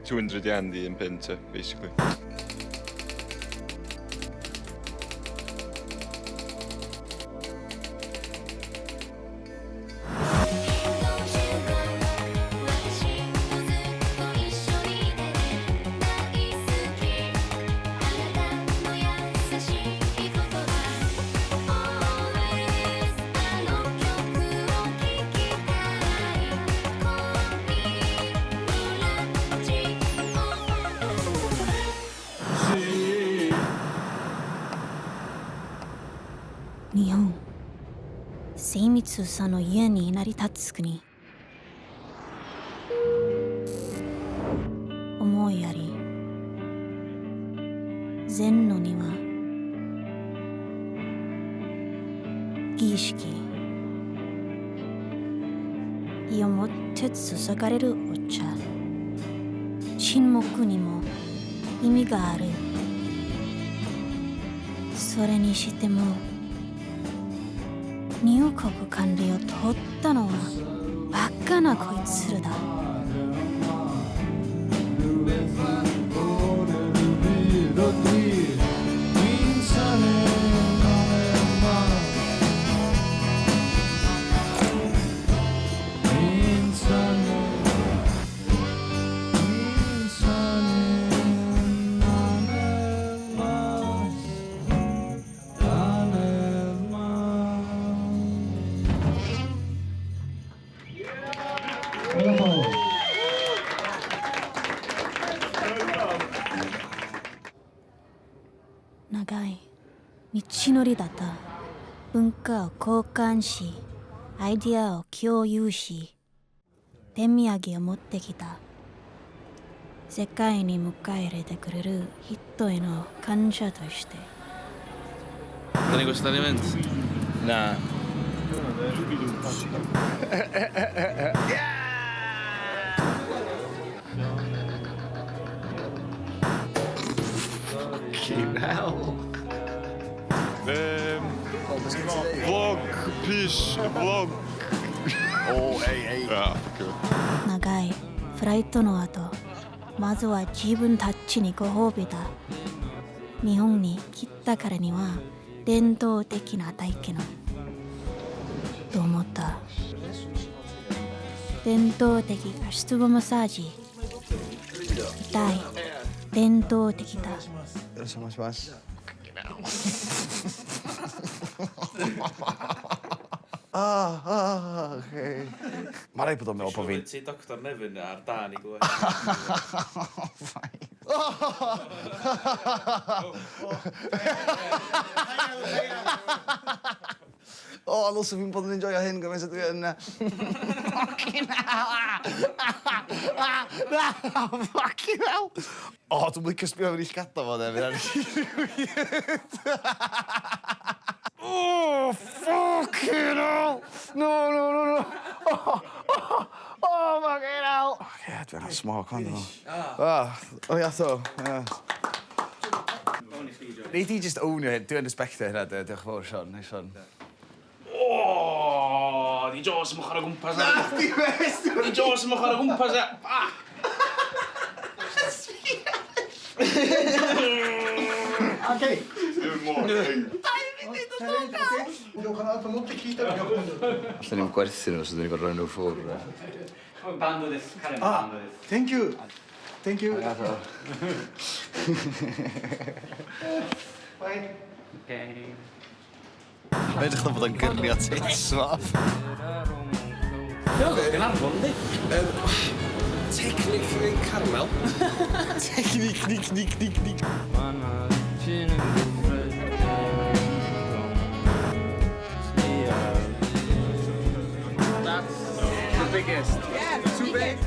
200 yen di en pinche, basically.日本、精密さの家に成り立つ国。思いやり、禅の庭、儀式、意をもって注がれるお茶。沈黙にも意味がある。それにしても入国管理を取ったのはバカなこいつらだ。ありがとう。長い道のりだった。文化を交換し、アイデアを共有し、手土産を持ってきた。世界に迎え入れてくれる人への感謝として。Te gusta el evento? Nah. Fucking hell. Vlog, please, vlog. Oh, hey. Ja, kul. 長いフライトの後、まずは自分たちにご褒美だ。日本に来たからには伝統的な体験をと思った。伝統的足つぼマッサージ、痛い、伝統的だ。よろしくお願いします。Okei. Ma reputan me opavin. Si doktor Nevin är niinku. Alla så fin på den jag hänger med så du en. Fucking hell. Du mycket spöver i skatta vad det är. Oh, fucking hell. No. Oh, fucking hell. Okej, det var smak han då. Ja, så. Need you just own it, doing the spectator det gewoon sån. Åh, det är jag som har rumpa så. Det är jag som har rumpa så. Okej. 明日にも壊れてるのすでにこれのフォール。バンドです。彼のバンドです。Thank you. Thank you. Bye. Okay. Weet je nog wat een keer niet had zitten zwaaf? Technique karamell. Techniek. That's the biggest. Yeah, too big.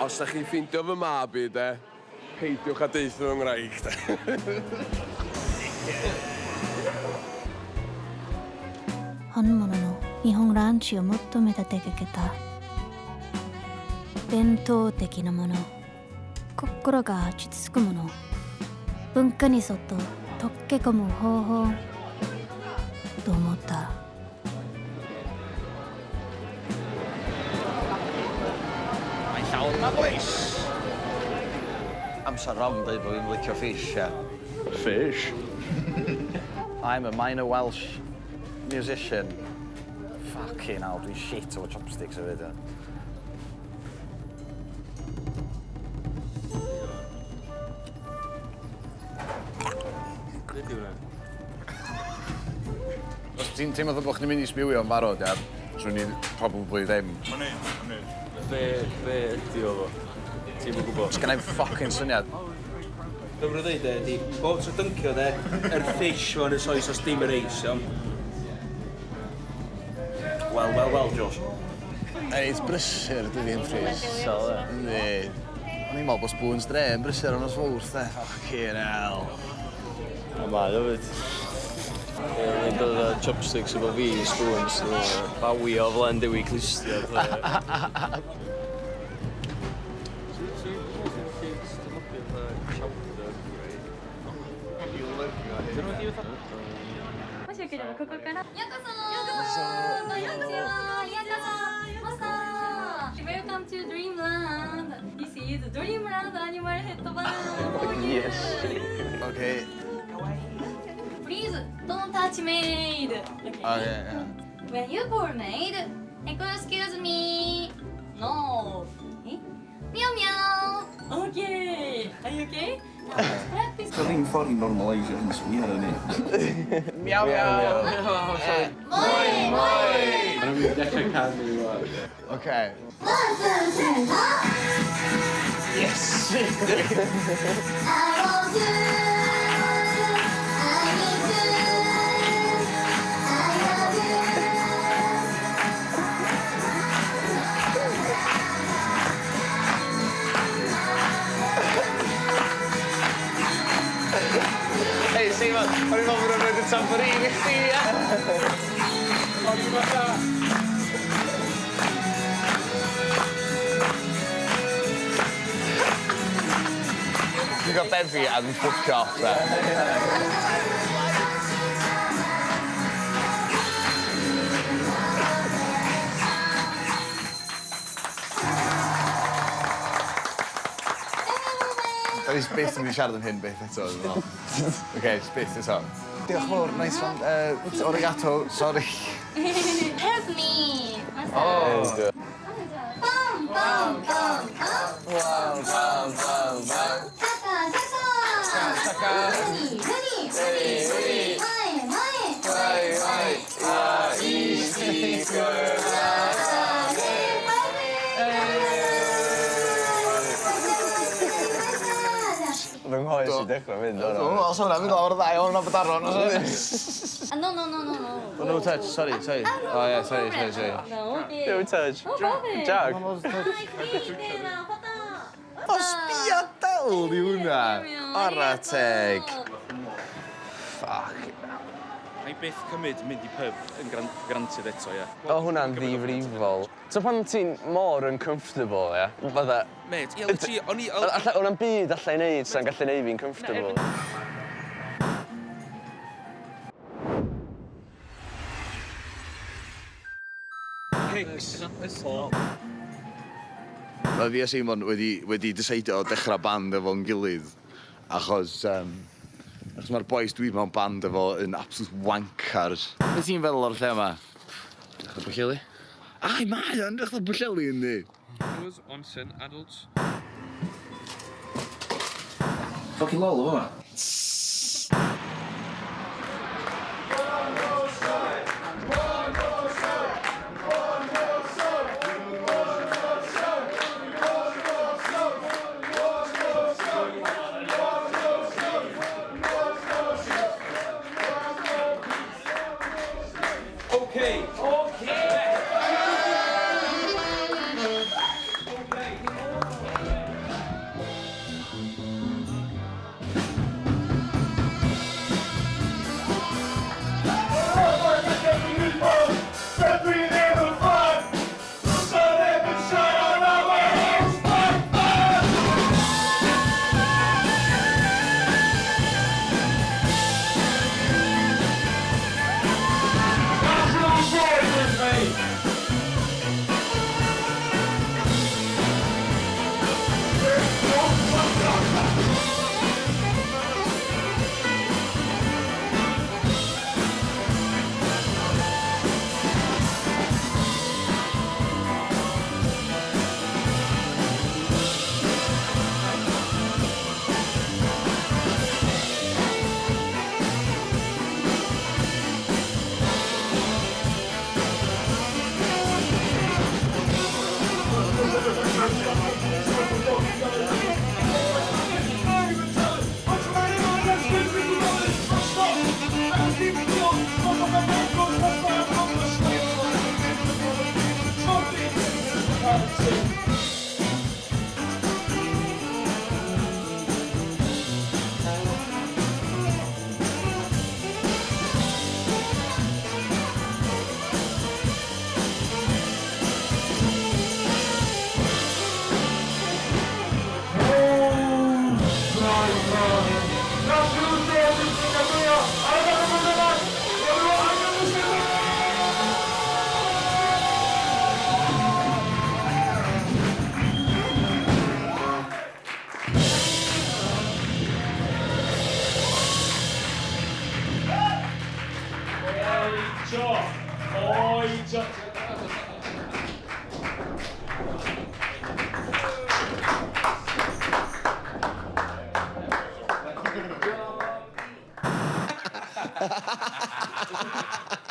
Os da chi'n ffeindio fy mab i, de, peidiwch a deithio yng Ngwraig, de. 本物の日本ランチを求めた出かけた伝統的なもの心が落ち着くもの文化にそっと溶け込む方法と思った Mae'n llawn ma bois. Amser rom dweud bod fi'n licio fish, ie. Fish? I'm a minor Welsh musician. Fucking hell, dwi'n shit o chopsticks hefyd, ie. Os ti'n teimlo bod chdi'n mynd i sbywio yn barod, ia, swn i'n probably ddim. Be ydi o fo? Ti'n mynd gwybod? Sgynna i'n fucking syniad. Be mae'n dweud e, di bod tro dyncio de, fish fo'n y soes o steam yr eis, iawn. Wel, Josh. Ei, it's brysur, dwi ddim ffris. Ynddi. O'n i'n meddwl bod Spoons Dre yn brysur o'n osfwrth, de. Fucking hell. A mae o fyd. Mae'n dod â chopsticks efo fi, spoons, bawi o flan dewi clustio. Welcome to Dreamland. This is Dreamland Animal Headband. Yes. Okay. Please don't touch maid. Okay. Yeah. When you call maid, excuse me. No. Eh? Meow meow. Okay. Are you okay? Now let's practice. Dwi'n ffordd i normalisio hyn sbio ar ni. Miaw, miaw. Moi, moi. Mae'n mynd dechrau canu i weld. Okay. 1, 2, 3, 4. Yes! I want you. I need you. I love you. Hei, Simon, o'n i'n meddwl bod yn rhaid y tamborin i chdi, ia? O'n i'n meddwl. You've got Bevi and fuck off there. Da ni'n byth yn mynd i siarad am hyn byth eto, dwi'n meddwl. OK, just byth eto. Diolch yn fawr, nice one. Origato, sorry. Help me. Oh. Bum, bum, bum, bum. Wow, wow, wow, wow. Shaka, shaka. Nuni, nuni. Nuni, mae, mae. Hai, hai. Easy girl. Fy nghoes i dechrau mynd o'r Dwi'n meddwl sôn am mynd o'r ddau o'n Aberdaron. No, no, no, no, no. Oh, no touch, sorry. Oh, yeah, sorry. No, okay. No touch. Oh, perfect. Jag. O, sbia del di hwnna. Ara teg. Fuck. Mae byth cymryd mynd i pub yn grantydd eto, ie. O, hwnna'n ddifrifol. So pan ti'n mor uncomfortable, ie? Fydda... Mate, ie, literally, o'n i... O'n byd allai neud sa'n gallu neud fi'n comfortable. Hicks. Mae fi a Simon wedi decidio o dechrau band efo'n gilydd. Achos mae'r boys dwi mewn band efo yn absolute wankers. Be ti'n feddwl o'r lle yma? Dechrau Bwlleli. Ai, mae o'n dechrau Bwlleli yndi. Was onsen adults. Fucking lol o hwnna.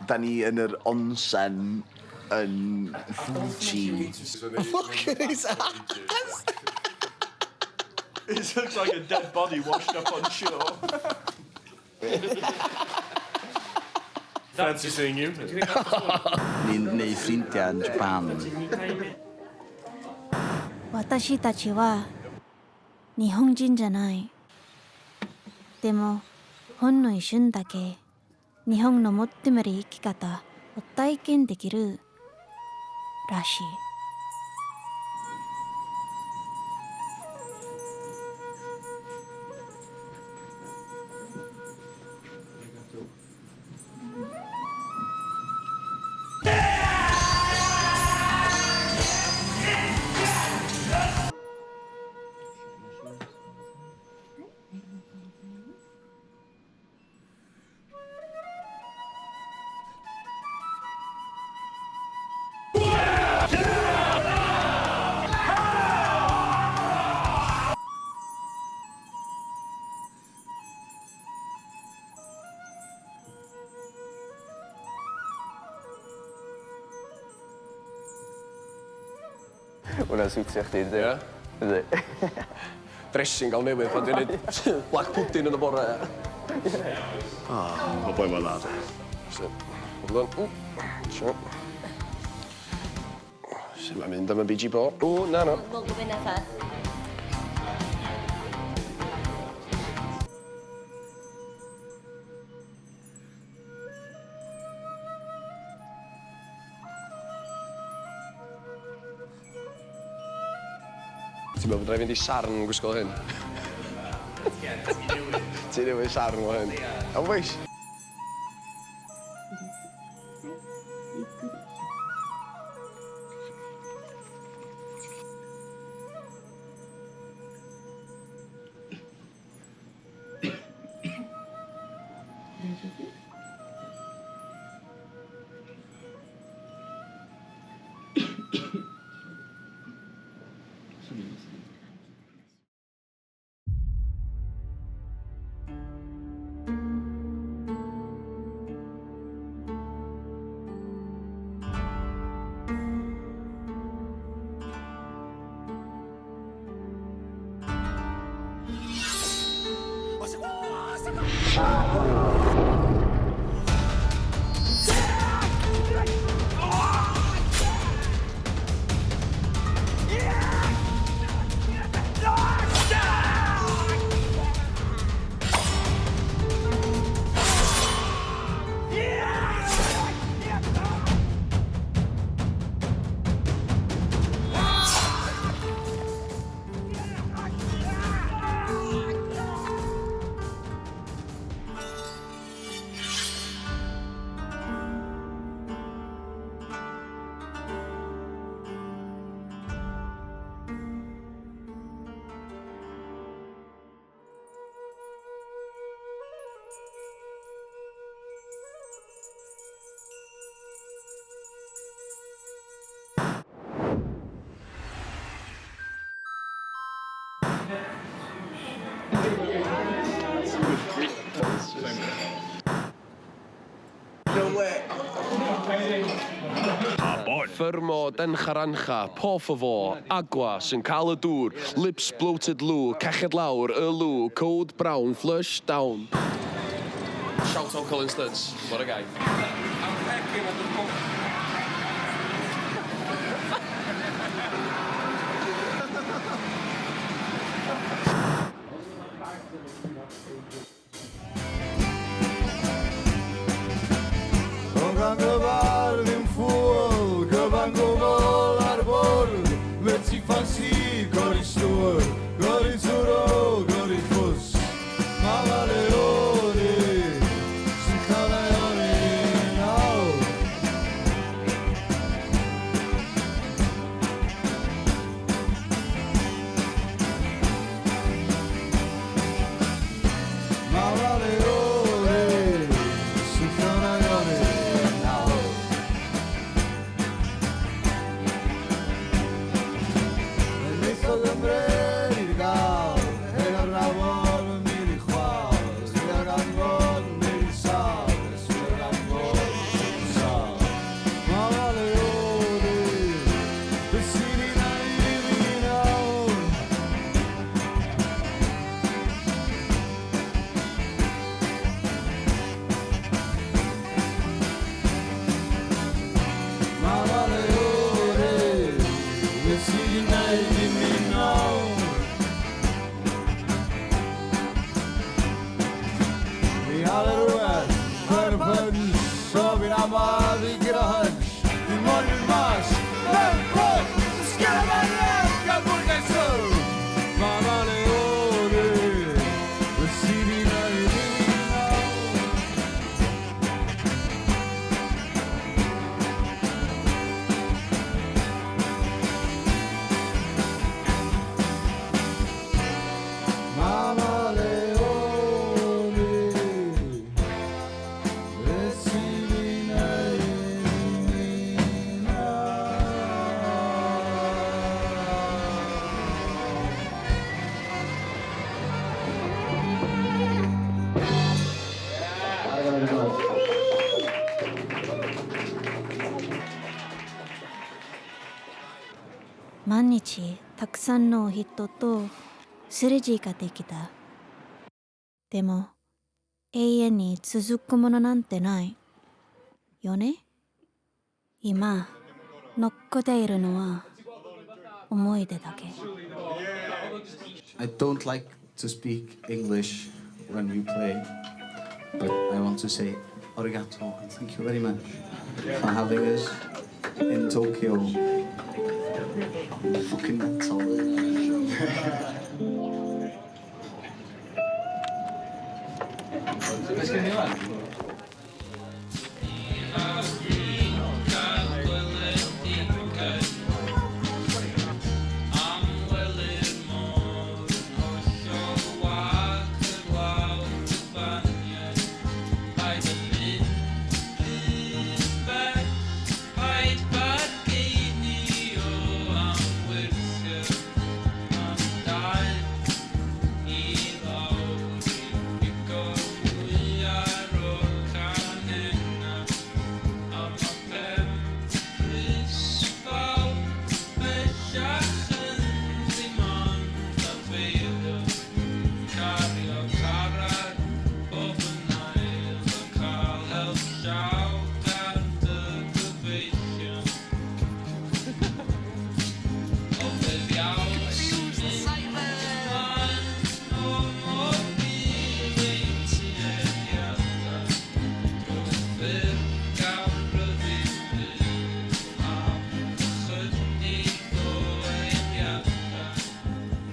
Da ni yn yr onsen yn Fuji. Look at his ass! It looks like a dead body washed up on shore. Fancy seeing you. Ni'n neud ffrindiau yn Japan. 私たちは日本人じゃない。でもほんの一瞬だけ日本の持ってみる生き方を体験できるらしい。Hwna'n siwtio chdi, ydy? Ie. Ydy. Dressing gael newydd pan dwi'n neud black pudding yn y bore. O boi mae'n dda. Hold on. Sure. Sut mae'n mynd am y BG Bo? O, na. ごめんなさい。 Ti'n meddwl bod rhaid fynd i sarn yn gwisgo hyn? Ti'n newid sarn o hyn? Am weis? Fyrmo, den charancha, por favor, agua, sy'n cael y dŵr, lips bloated loo, cached lawr, y loo, code brown, flush down. Shout out Colin Studs, what a guy. I'm pecking at the pump. 毎日たくさんの人とすれ違ができた。でも永遠に続くものなんてないよね。今残っているのは思い出だけ。I don't like to speak English when you play, but I want to say arigato and thank you very much for having us in Tokyo. Fucking mental.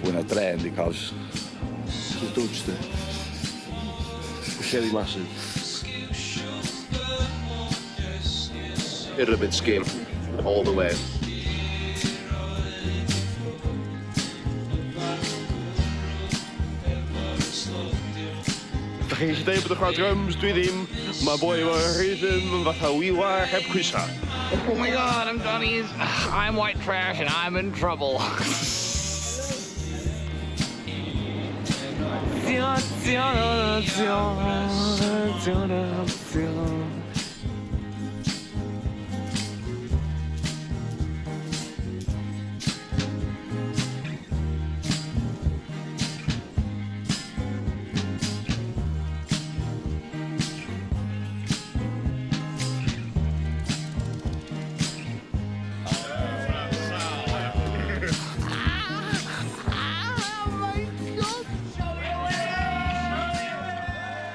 Wyna dre yn di caws. Dwtch di. Cherry massive. Pyramid scheme. All the way. Da chi'n eisiau deud bod y chwarae drums, dwi ddim. Mae boi efo'r rhythm fatha wiwa heb chwysa. Oh my god, I'm Johnny's. I'm white trash and I'm in trouble.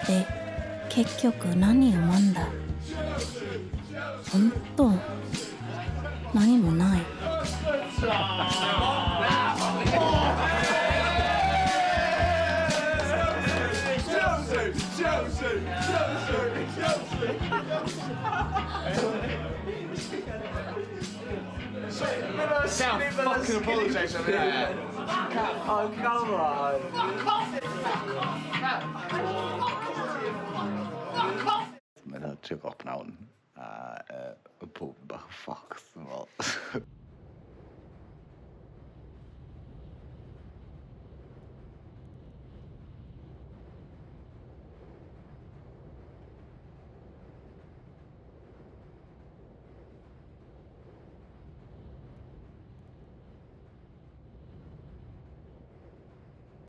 で、結局何を学んだ？本当何もない。Sound fucking apologise over there. Oh, come on. Mae'n trio gop nawn a y pwb bach ffocs yn fel.